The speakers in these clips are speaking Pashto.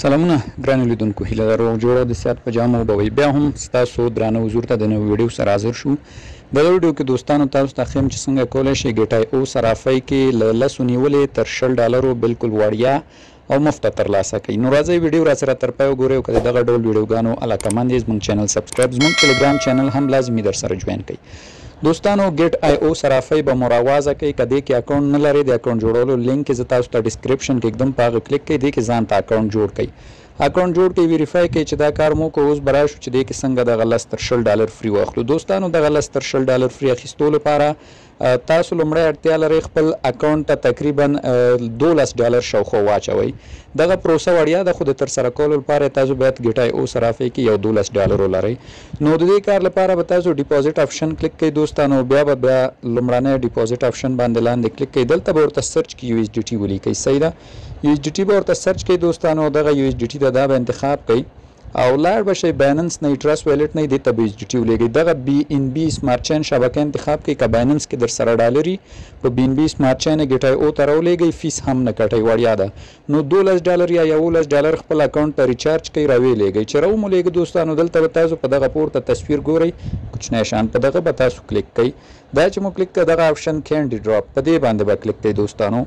سلامونه ګرانو لیدونکو، هیله لرو جوړه د صحت په جامو به وي. بیا هم ستاسو درانه حضور ته د نوې ویډیو سره حاضر شو. د ویډیو کې دوستانو تاسو ته ښیم چې څنګه کولی شئ ګټای او صرافۍ کې له لسو نیولې تر $10 بالکل وړیا او مفته ترلاسه کړئ. نو راځئ ویډیو را سره تر پایه وګورئ او که د دغه ډول ویډیوګانو علاقمند یې زموږ چینل سبسکرایب، زموږ ټلګرام چینل هم لازمي در سره جوین کړئ. دوستانو ګیټ آی او صرافۍ به مراوازه کوي. که دې کې اکاونټ نه لرئ د اکاونټ جوړولو لینک یې زه تاسو ته ډسکرپشن کې ږدم، په هغه کلیک کړئ، دې کې ځان ته اکاونټ جوړ کړئ. اکاونټ جوړ کړئ، ویریفای کړئ چې دا کار مو کو. اوس به راشو چې دې کې څنګه دغه $10 تر $10 فري واخلو. دوستانو دغه $10 تر $10 فري اخیستو لپاره تاسو لومړی اړتیا لرئ خپل اکاونټ ته تقریبا $12 شاوخوا واچوئ. دغه پروسه وړیا ده، خو د ترسره کولو لپاره تاسو باید ګیټ آی او صرافۍ کې یو $12 ولرئ. نو د دې کار لپاره به تاسو ډیپوزیټ آپشن کلیک کړئ. دوستانو بیا لومړنی ډیپوزیټ آپشن باندې لاندې کلیک کړئ. دلته به ورته سرچ کې USDT ولیکئ. صحیح ده، USDT به ورته سرچ کړئ. دوستانو دغه USDT دا به انتخاب کړئ او لاړ به شئ بایننس نه، ټرست ویلټ نه، دې ته به USDT ولېږئ. دغه BNB سمارټ چین شبکه انتخاب کړئ. که بایننس کې در سره ډالري په BNB سمارټ چین ګیټ آی او ته راولېږئ، فیس هم نه کټئ، وړیا ده. نو $12 یا $11 خپل اکاونټ ته ریچارج کړئ، راویلېږئ. چې راومولېږئ دوستانو دلته به تاسو په دغه پورته تصویر ګورئ، کوچنی شان په دغه به تاسو کلیک کړئ. دا چې مو کلیک کړه دغه آپشن کینډي ډراپ په دې باندې به کلیک کړئ. دوستانو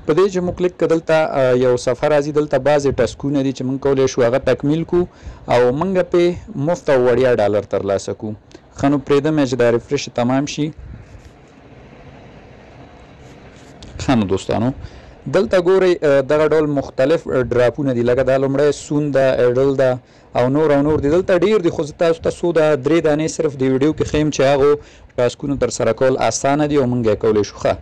په دې چې مو کلیک کړه دلته یو صفحه راځي، دلته بعضې ټسکونه دي چې موږ کولی شو هغه تکمیل کړو او موږ پې مفت او وړیا ډالر ترلاسه کړو. ښه نو پرېږدم چې دا ریفرش تمام شي. ښه نو دوستانو دلته ګورئ دغه ډول مختلف ډراپونه دي، لکه دا لومړی سون ده، ایډل ده او نور دي. دلته ډیر دي، خو زه تاسو ته څو د 3 دانې صرف د ویډیو کې ښیم چې هغو ټاسکونو ترسره کول اسانه دي او موږ یې کولی شو. ښه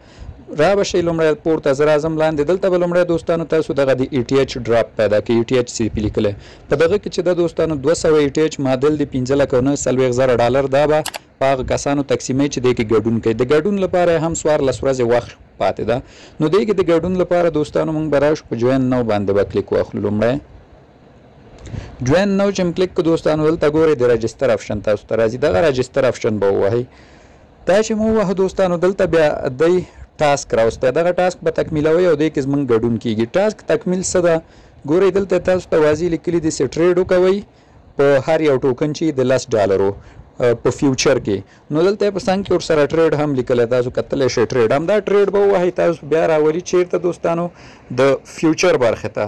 را به شئ لومړی پورته، زه راځم لاندې. دلته به لومړی دوستانو تاسو دغه د ETH ډراپ پیدا کړئ. ETH CP لیکلی په دغه کې چې د دوستانو 200 ETH معادل د $15,49,000 دا به په هغه کسانو تقسیموي چې دې کې ګډون کوي. د ګډون لپاره هم 14 ورځې وخت پاتې ده. نو دې کې د ګډون لپاره دوستانو موږ به راشو په جوین نو باندې به کلیک واخلو. لومړی جوین نو چې کلیک کړو دوستانو دلته ګورئ د رجسټر آپشن تاسو ته راځي. دغه رجسټر آپشن به ووهئ. دا چې مو ووهه دوستانو دلته بیا دی ټاسک راوستی. دغه ټاسک به تکمیلوئ او دې کې زموږ ګډون کیږي. ټاسک تکمیل څه ده ګورئ، دلته تاسو ته واضح لیکلي دي چې ټریډ وکوئ په هر یو ټوکن چې د $10 په فیوچر کې. نو دلته په څنګ کې ورسره ټریډ هم لیکلی، تاسو کتلی شئ ټریډ همدا ټریډ به ووهئ. تاسو بیا راولي چیرته دوستانو د فیوچر برخې ته،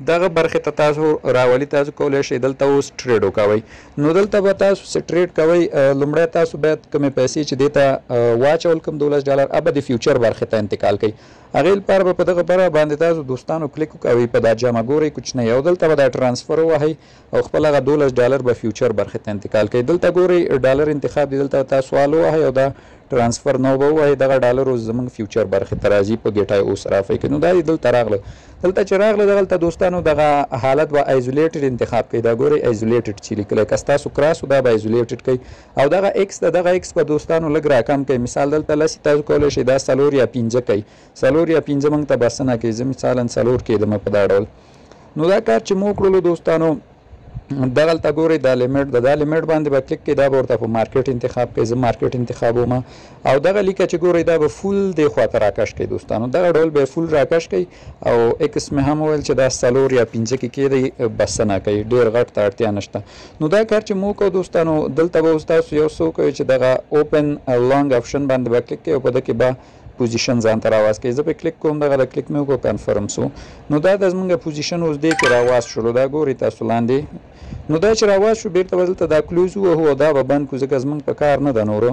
دغه برخې ته تاسو راولي. تاسو کولی شئ دلته اوس ټریډ وکوئ. نو دلته به تاسو څه ټریډ کوئ، لومړی تاسو باید کومې پیسې چې دې ته واچول کوم $12 به د فیوچر برخې ته انتقال کړئ. هغې لپاره به په دغه بره باندې تاسو دوستانو کلیک وکوئ، په دا جمع ګورئ کوچنی، او دلته به دا ټرانسفر ووهئ او خپل هغه $12 به فیوچر برخې ته انتقال کړئ. دلته ګورئ ډالر انتخاب دی، دلته تاسو سوال ووهئ او دا ټرانسفر نو به ووهئ. دغه ډالر اوس زموږ فیوچر برخې ته راځي په ګیټ آی او صرافۍ کې. نو دا دلته راغله. دلته چې راغله دغلته دوستانو دغه حالت به ایزولیټډ انتخاب کړئ. دا ګورئ ایزولیټډ چې لیکلی، که ستاسو کراسو دا به ایزولیټډ کړئ. او دغه ایکس ده، دغه ایکس به دوستانو لږ راکم کړئ. مثال دلته 10 تاسو کولی شئ دا 4 یا 5 کوئ. 4 یا 5 موږ ته بسنه کوي. زه مثالا 4 کېدم په دا ډول. نو دا کار چې مو کړلو دوستانو دغلته ګورئ دا لیمټ ده، دا لیمټ باندې به کلیک کړئ. دا به ورته په مارکیټ انتخاب کړئ. زه مارکیټ انتخابوم او دغه لیکه چې ګورئ دا به فول دې خواته راکش کړئ. دوستانو دغه ډول به فول راکش کړئ او ایکس مې هم وویل چې دا 4 یا 5 کې کېدی، بسنه کوي، ډېر غټ ته اړتیا نشته. نو دا کار چې مو کوو دوستانو دلته به اوس تاسو یو څه وکوئ چې دغه اوپن لانګ آپشن باندې به کلیک کړئ او په ده کې به پوزیشن ځان ته راواز کړئ. زه پې کلیک کوم، دغه د کلیک مې وکړو، کنفرم سو. نو دا د زموږ پوزیشن اوس دې کې راواز شولو. دا ګورئ تاسو لاندې. نو دا چې راواز شو بیرته به دلته دا کلوز ووهو او دا به بند کړو ځکه زموږ په کار نه ده نورو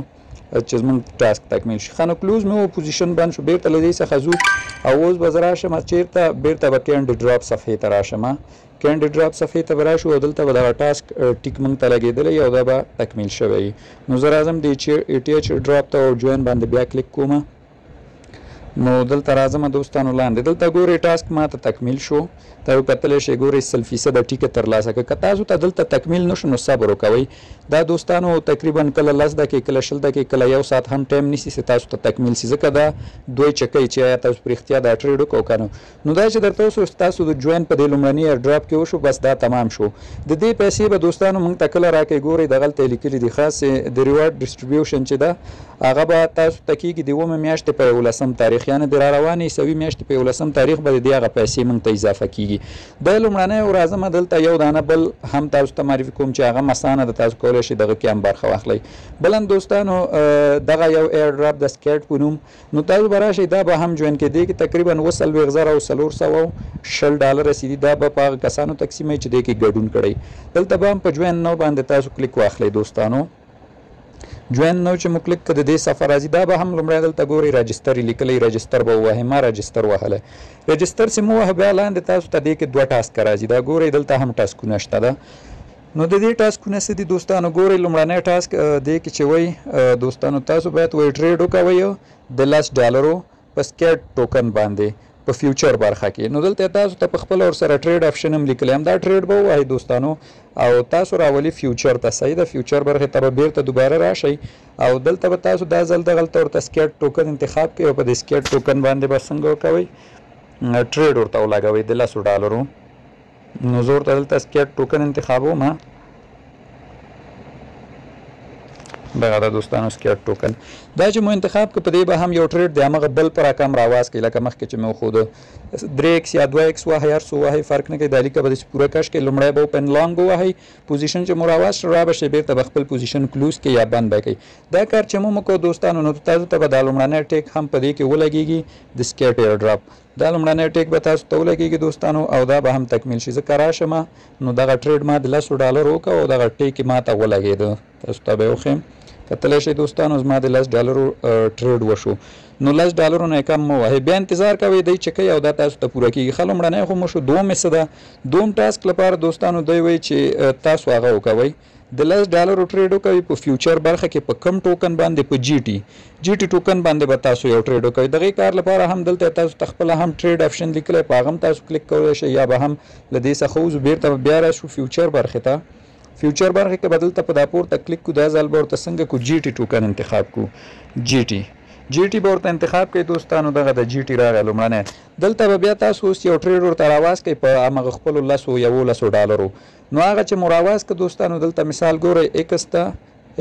چې زموږ ټاسک تکمیل شي. ښه نو کلوز مې وو، پوزیشن بند شو. بیرته له دې څخه ځو او اوس به زه راشم چېرته، بیرته به کینډي ډراپ صفحې ته راشم. کینډي ډراپ صفحې ته به راشو او دلته به دغه ټاسک ټیک موږ ته لګېدلی او دا به تکمیل شوی. نو زه راځم د ETH ډراپ ته او جوین باندې بیا کلیک کوم. نو دلته راځم دوستانو لاندې. دلته ګورئ ټاسک ماته تکمیل شو. تاسو کتلی شئ ګورئ 100% ټیکه ترلاسه کړه. که تاسو ته دلته تکمیل نشو نو صبر وکوئ. دا دوستانو تقریبا کله 10 دقیقې، کله 20 دقیقې، کله 1 ساعت هم ټایم نیسي چې تاسو ته تکمیل شي، ځکه دا دوی چکئ چې آیا تاسو په رښتیا دا ټریډ وکړو که نه. نو دا چې درته اوس تاسو د جوین په دې لومړني ایرډراپ کې وشو، بس دا تمام شو. د دې پیسې به دوستانو موږ ته کله راکوي ګورئ دغلته یې لیکلي دي خاص د ریوارډ ډسټریبیوشن چې ده هغه به تاسو ته کېږي د 9 میاشتې په 11 تاریخ اخیانه د را روانې سوي میاشتې په 11 تاریخ به د هغه پیسې موږ ته اضافه کیږي د لومړنۍ ورځ ما دلته یو دانه بل هم تاسو ته معرفي کوم چې هغه مسانه د تاسو کولای شئ دغه کې هم برخه واخلئ بلند دوستانو دغه یو ایر ډراپ د سکیټ په نوم نو تاسو به راشئ دا به هم جوین کېدی کې تقریبا 40,400 ډالر رسیدي دا به په هغه کسانو تقسیموي چې دې کې ګډون کړی دلته به هم په جوین نو باندې تاسو کلیک واخلئ دوستانو جوین نو چې مو کلیک کړئ د دې صفحه راځي دا به هم لومړی دلته ګورئ رجسټر لیکلی رجسټر به ووهئ ما رجسټر وهلی رجسټر چې مو وهه بیا لاندې تاسو ته دې کې 2 ټاسکه راځي دا ګورئ دلته هم ټاسکونه شته ده نو د دې ټاسکونه څه دي دوستانو ګورئ لومړنی ټاسک دې کې چې وایي دوستانو تاسو باید وایي ټریډ وکوئ د $10 په سکیټ ټوکن باندې په فیوچر برخه کې نو دلته تاسو ته په خپل اور سره ټریډ آپشن هم لیکلی هم دا ټریډ به ووایي دوستانو او تاسو راولي فیوچر ته صحیح ده فیوچر برخې ته به بیرته دوباره راشئ او دلته به تاسو دا ځل دغلته ورته سکیټ ټوکن انتخاب کړئ او په دې سکیټ ټوکن باندې به څنګه وکوئ ټریډ ورته ولګوئ د $10 نو زه ورته دلته سکیټ ټوکن انتخابوم دغه د دوستانو سکیټ ټوکن دا چې مو انتخاب کړ په دې به هم یو ټریډ د همغه بل پر رقم راواز کوي لکه مخکې چې مې وښوده 3x یا 2x وهئ هر څه وهئ فرق نه کوي دا لیکه به داسې پوره کش کوي لومړی به اوپن لانګ ووهئ پوزیشن چې مو راواز شو را به شي بیرته به خپل پوزیشن کلوز کوي یا بند به کوي دا کار چې مو وکړو دوستانو نو تاسو ته به دا لومړنی ټیک هم په دې کې ولګېږي د سکیټ ایر ډراپ دا لومړنی ټیک به تاسو ته ولګېږي دوستانو او دا به هم تکمیل شي زه که راشم نو دغه ټریډ ما د $10 وکړه او دغه ټیک یې ما ته ولګېده تاسو ته به یې وښیم کتلی شئ دوستانو زما د $10 ټریډ وشو نو $10 نه کم مو وهئ بیا انتظار کوئ دی چې کوي او دا تاسو ته پوره کېږي ښه لومړنی خو مو شو دوم یې څه ده دوم ټاسک لپاره دوستانو دی وایي چې تاسو هغه وکوئ د $10 ټریډ وکوئ په فیوچر برخه کې په کم ټوکن باندې په جی ټي ټوکن باندې به تاسو یو ټریډ وکوئ دغې کار لپاره هم دلته تاسو ته خپله هم ټریډ آپشن لیکلی په هغه هم تاسو کلیک کولی شئ یا به هم له دې څخه وځو بیرته بیا راشو فیوچر برخې ته فیوچر برخه کې بدلته په دا پورته کلیک کو دا ځل به ورته څنګه کو جی ټي ټوکن انتخاب کو جی ټي به ورته انتخاب کوئ دوستانو دغه د جی ټي راغی لومړنی دلته به بیا تاسو اوس یو ټریډ ورته راواز کوئ په همغه خپلو $11 نو هغه چې مو راواز که دوستانو دلته مثال ګورئ ایکس ته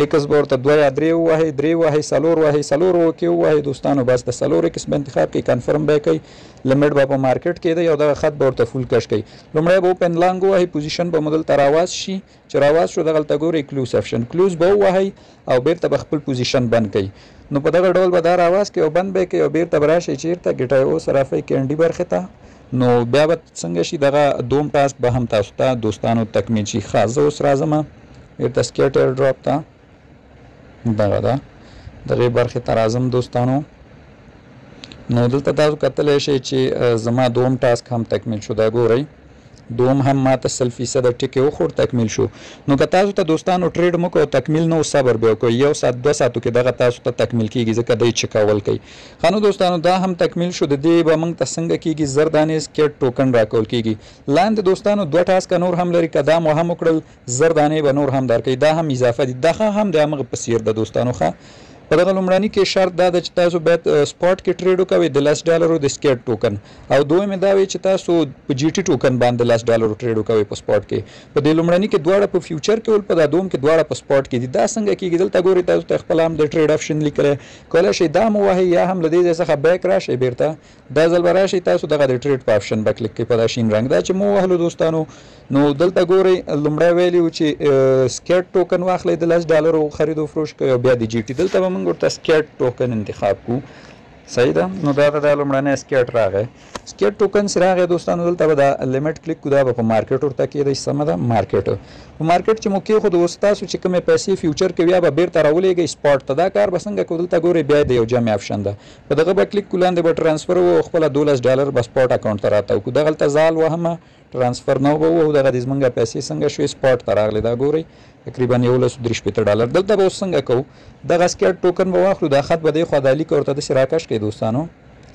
ایکس به ورته 2 یا 3 ووهئ 3 ووهئ 4 ووهئ 4 وکې ووهئ دوستانو بس د 4 ایکس به انتخاب کوئ کنفرم به یې کوئ لیمټ به په مارکیټ کې دی او دغه خط به ورته فول کش کوئ لومړی به اوپن لانګ ووهئ پوزیشن به مو دلته راواز شي چې راواز شو دغلته ګورئ کلوز آپشن کلوز به ووهئ او بیرته به خپل پوزیشن بند کوئ نو په دغه ډول به دا راواز کوي او بند به یې کوي او بیرته به راشئ چېرته ګټایو صرافۍ کینډي برخې ته نو بیا به څنګه شي دغه دوم ټاسک به هم تاسو ته دوستانو تکمیل شي ښه زه اوس راځم بیرته سکیټ ایر ډراپ ته دغه ده دغې برخې ته راځم دوستانو نو دلته تاسو کتلی شئ چې زما دوم ټاسک هم تکمیل شو دا ګورئ دوم هم ماته 100% ټکې وخوړ تکمیل شو نو که تاسو ته دوستانو ټریډ مو کوو تکمیل نو صبر به وکړئ 1 ساعت 2 ساعتو کې دغه تاسو ته تکمیل کېږي ځکه دی چکول کوي ښه نو دوستانو دا هم تکمیل شو د دې به موږ ته څنګه کېږي 1000 دانې سکیټ ټوکن راکول کېږي لاندې دوستانو 2 ټاسکه نور هم لري که دا مو هم وکړل 1000 دانې به نور هم درکوي دا هم اضافه دي دغه هم د همغه په څیر ده دوستانو ښه په دغه لومړني کې شرط دا ده چې تاسو باید سپاټ کې ټریډ وکوئ د $10 د سکیټ ټوکن او دویم یې دا وي چې تاسو په جی ټي ټوکن باندې $10 ټریډ وکوئ په سپاټ کې په دې لومړني کې دواړه په فیوچر کې ول په دا دوم کې دواړه په سپاټ کې دي دا څنګه کېږي دلته ګورئ تاسو ته خپل هم د ټریډ آپشن لیکلی کولی شئ دا مو وهئ یا هم له دې ځای څخه بیک راشئ بیرته دا ځل به راشئ تاسو دغه د ټریډ په آپشن به کلیک کوئ په دا شین رنګ دا چې مو وهلو دوستانو نو دلته ګورئ لومړی ویلي و چې سکیټ ټوکن واخلئ د $10 خرید و فروش کوئ او بیا د جی ټي دلته به موږ ورته سکیټ ټوکن انتخاب کو صحیح ده نو دا د لومړنی سکیټ راغی سکیټ ټوکن چې راغی دوستانو دلته به دا لیمټ کلیک کو دا به په مارکیټ ورته کېدی سمه ده مارکیټ په مارکیټ چې مو کېښود اوس تاسو چې کومې پیسې فیوچر کې بیا به بیرته راولېږئ سپاټ ته دا کار به څنګه کوو دلته ګورئ بیا د یو جمع آپشن ده په دغه به کلیک کو لاندې به ټرانسفر وو خپله $12 به سپاټ اکاونټ ته راته وکړو دغلته زال وهمه ټرانسفر نه وو دغه د زمونږ پیسې څنګه شوې سپاټ ته راغلې دا ګورئ تقریبا $1.63 دلته به اوس څنګه کوو دغه سکیټ ټوکن به واخلو دا خط به دی خوا دا لیک ورته داسې راکش کوي دوستانو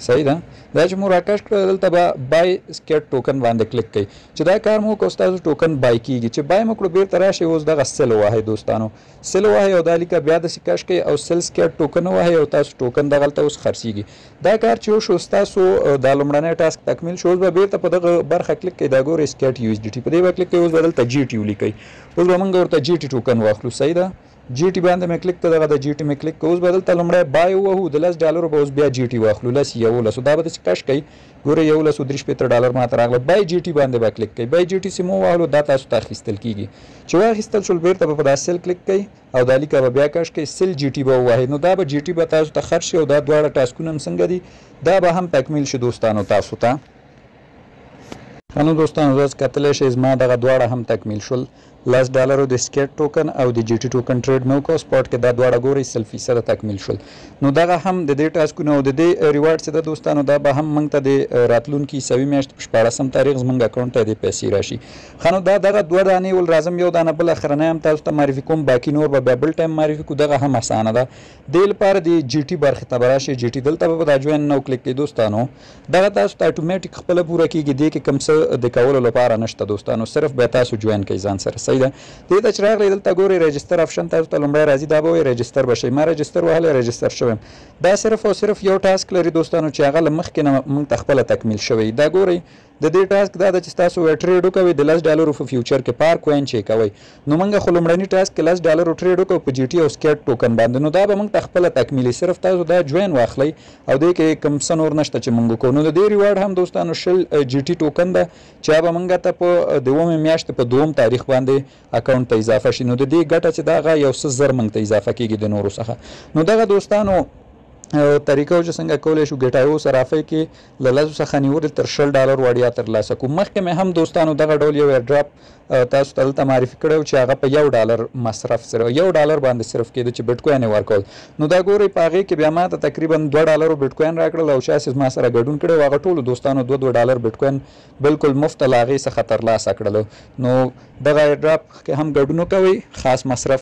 صحیح ده دا چې مو راکش کړه دلته به بای سکیټ ټوکن باندې کلیک کوئ چې دا کار مو وکړو ستاسو ټوکن بای کېږي چې بای مو کړو بیرته راشئ اوس دغه سل ووهئ دوستانو سل ووهئ او دا لیکه بیا داسې کش کوئ او سل سکیټ ټوکن ووهئ او تاسو ټوکن دغلته اوس خرڅېږي دا کار چې وشو ستاسو دا لومړنی ټاسک تکمیل شو اوس به بیرته په دغه برخه کلیک کوئ دا ګورئ سکیټ USDT په دې به کلیک کوئ اوس به دلته جی ټي ولیکئ اوس به موږ ورته جی ټي ټوکن واخلو صحیح ده جی ټي باندې مې کلیک ته دغه د جی ټي مې کلیک کوو اوس به دلته لومړی بای ووهو د $10 به اوس بیا جی ټي واخلو 11 دا به داسې کش کوي ګورئ $11.63 ماته راغله بای جی ټي باندې به کلیک کوئ بای جی ټي سیم ووهلو دا تاسو ته اخیستل کېږي چې واخیستل شول بیرته به په دا سیل کلیک کوئ او دا لیکه به بیا کش کوئ سیل جی ټي به ووهئ نو دا به جی ټي به تاسو ته خرج شي او دا دواړه ټاسکونه هم څنګه دي دا به هم تکمیل شي دوستانو تاسو ته نو دوستانو اوس کتلی شئ زما دغه دواړه هم تکمیل شول $10 د سکیټ ټوکن او د جی ټي ټوکن ټریډ مې وکړو سپاټ کې دا دواړه ګورئ 100% تکمیل شول نو دغه هم د دې ټاسکونه او د دې ریوارډ چې ده دوستانو دا به هم موږ ته د راتلونکي سوي میاشتې په 14 تاریخ زموږ اکاونټ ته د پیسې راشي ښه نو دا دغه 2 دانې ول راځم یو دانه بل اخرنی هم تاسو ته معرفي کوم باقي نور به بیا بل ټایم معرفي کړو دغه هم اسانه ده دې لپاره د جی ټي برخې ته به راشئ جی ټي دلته به دا جوین نو کلیک کړئ دوستانو دغه تاسو ته اټومیټیک خپله پوره کېږي دې کې کوم څه د کولو لپاره نشته دوستانو صرف به تاسو جوین کړئ ځان سره صحیح ده دې ته چې راغلی دلته ګورئ رجسټر آپشن تاسو ته لومړی راځي دا به وایي رجسټر به شئ ما رجسټر وهلی رجسټر شوی دا صرف او صرف یو ټاسک لري دوستانو چې هغه له مخکې نه موږ ته خپله تکمیل شوی دا ګورئ د دې ټاسک دا ده چې تاسو ټریډ وکوئ د $10 په فیوچر کې پار کوین چې کوئ نو موږ خو لومړني ټاسک کې $10 ټریډ وکړو په جی ټي او سکیټ ټوکن باندې نو دا به موږ ته خپله تکمیلي صرف تاسو دا جوین واخلئ او دې کې کوم څه نور نشته چې موږ وکړو نو د دې ریوارډ هم دوستانو 100 جی ټي ټوکن ده چې هغه به موږ ته په د 2 میاشتې په 2 تاریخ باندې اکاونټ ته اضافه شي نو د دې ګټه چې دا هغه یو څه زر موږ ته اضافه کېږي د نورو څخه نو دغه دوستانو طریقه چې څنګه کولی شو ګټایو صرافۍ کې له لسو څخه نیولې تر $10 وړیا ترلاسه کړو مخکې مې هم دوستانو دغه ډول یو ایرډراپ تاسو ته دلته معرفي کړی و چې هغه په $1 مصرف سره $1 باندې صرف کېده چې بیټکوین یې ورکول نو دا ګورئ په هغې کې بیا ما ته تقریبا $2 بیټکوین راکړل او چا چې ما سره ګډون کړی و هغه ټولو دوستانو $2 بیټکوین بالکل مفت له هغې څخه ترلاسه کړلو نو دغه ایرډراپ کې هم ګډون وکوئ خاص مصرف